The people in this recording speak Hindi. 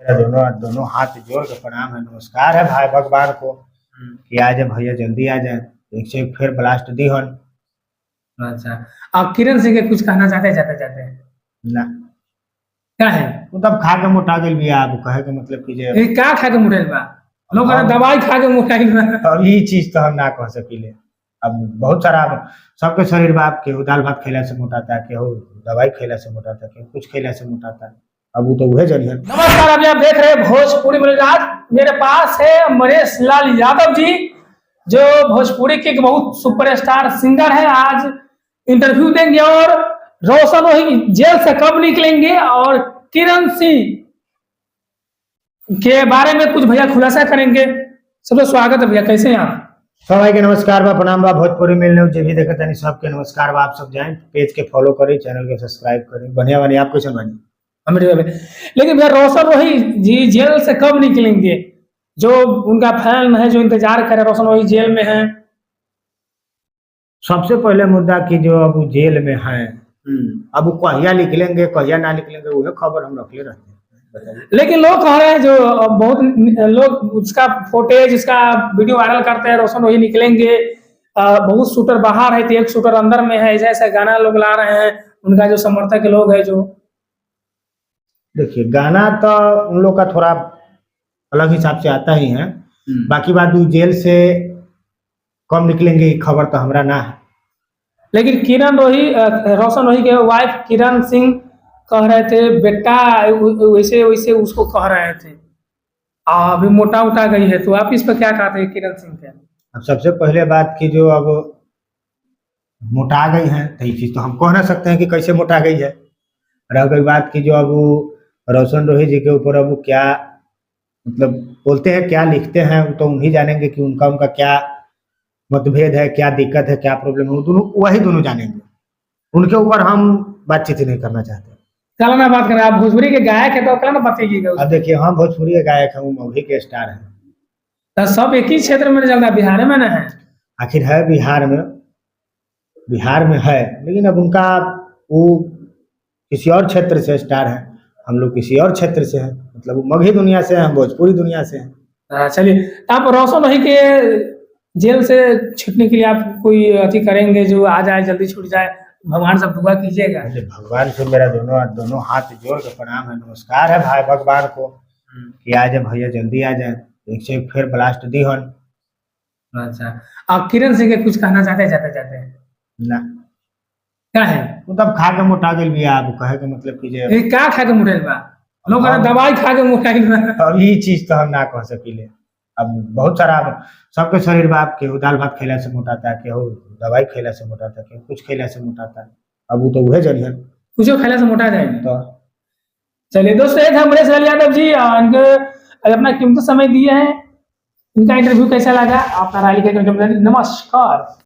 दोनों दोनों हाथ जोड़ के प्रणाम है, नमस्कार है भाई भगवान को कि आ जाए भैया, जल्दी आ जाए। एक से एक फिर ब्लास्ट दी हन अच्छा। आप किरण सिंह के कुछ कहना चाहते हैं जाते जाते? ना। क्या है? वो तब खा के मोटा गेल बिया, अब कहे के मतलब कि जे ये क्या खा के मोटाइल बा? लोग कहते हम दवाई खा के मोटाइल बा। अब ई चीज तो हम ना कह सकीले। अब बहुत सारा अब सबके शरीर बाप केहू दाल भात खैला से मोटाता है, केहू दवाई खैला से मोटाता है, केहू कुछ खैला से मोटाता है। अब वो तो उहे जरियन। नमस्कार, अभी आप देख रहे हैं भोजपुरी में। आज मेरे पास है अमरेश लाल यादव जी, जो भोजपुरी के एक बहुत सुपरस्टार सिंगर है। आज इंटरव्यू देंगे और रोशन वही जेल से कब निकलेंगे और किरण सिंह के बारे में कुछ भैया खुलासा करेंगे। सबसे स्वागत है भैया, कैसे हैं आप? सब भाई के नमस्कार बा, प्रणाम बा। भोजपुरी मिल न्यूज जे भी देखत तानी सबके नमस्कार बा। आप सब जाएं पेज के फॉलो करी, चैनल के सब्सक्राइब करी। बढ़िया बनी। आप कैसे बनी? लेकिन भैया रोशन वही जी जेल से कब निकलेंगे? जो उनका फैन है, जो इंतजार करे, रोशन वही जेल में है। सबसे पहले मुद्दा की जो अब वो जेल में है, अब वो कहिया निकलेंगे कहिया ना निकलेंगे वह खबर हम रखले रहते हैं। बताइए। लेकिन लोग कह रहे हैं, जो बहुत लोग उसका फुटेज, उसका वीडियो वायरल करते हैं, रोशन वही निकलेंगे। बहुत शूटर बाहर है तो एक शूटर अंदर में है, ऐसा ऐसा गाना लोग ला रहे हैं। उनका जो समर्थक लोग है जो, देखिए गाना तो उन लोग का थोड़ा अलग हिसाब से आता ही है। बाकी बात वो जेल से कब निकलेंगे ये खबर तो हमरा ना है। लेकिन किरण रोही रोशन रोही के वाइफ किरण सिंह कह रहे थे बेटा, वैसे वैसे उसको कह रहे थे। अभी मोटा उटा गई है, तो आप इस पर क्या कहते हैं किरण सिंह के? अब सबसे पहले बात की जो अब मोटा गई है तो ये चीज तो हम कह ना सकते हैं कि कैसे मोटा गई है। रह गई बात की जो अब वो रोशन रोही जी के ऊपर अब वो क्या मतलब बोलते हैं, क्या लिखते हैं, वो तो उन्हीं जानेंगे कि उनका उनका क्या मतभेद है, क्या दिक्कत है, क्या प्रॉब्लम है, वो दोनों वही दोनों जानेंगे। उनके ऊपर हम बातचीत ही नहीं करना चाहते। कल ना बात करें, आप भोजपुरी के गायक है तो कल ना बताइएगा। अब देखिए हम भोजपुरी के गायक हैं, वो मौही के स्टार हैं। तो सब एक ही क्षेत्र में चलता है, बिहार में ना है? आखिर है बिहार में है, लेकिन अब उनका वो किसी और क्षेत्र से स्टार है, हम लोग किसी और क्षेत्र से हैं। मतलब वो मगही दुनिया से हैं, हम भोजपुरी दुनिया से हैं। चलिए, आप रोशन रोही के जेल से छूटने के लिए आप कोई अति करेंगे, जो आ जाए जल्दी छूट जाए, भगवान से दुआ कीजिएगा। अरे भगवान से मेरा दोनों दोनों हाथ जोड़ के प्रणाम है, नमस्कार है भाई भगवान को कि आ जाए भैया, जल्दी आ जाए। एक से एक फिर ब्लास्ट दी हन अच्छा। आप किरण सिंह के कुछ कहना चाहते हैं जाते जाते? ना। क्या है? वो तब खा के मोटा गेल बिया, अब कहे के मतलब कि जे ये क्या खा के मोटाइल बा? लोग कहते दवाई खा के मोटाइल बा। अब ये चीज तो हम ना कह सकीले। अब बहुत सारा अब सबके शरीर बाप केहू दाल भात खैला से मोटाता है, केहू दवाई खैला से मोटाता है, केहू कुछ खैला से मोटाता है। अब वो तो उहे जरियन कुछ खाने से मोटा जाएगा। तो। चलिए दोस्तों, एक अमरेश लाल यादव जी इनके अपना कीमती समय दिए हैं। इनका इंटरव्यू कैसा लगा आपका राय लिखकर कमेंट में। नमस्कार।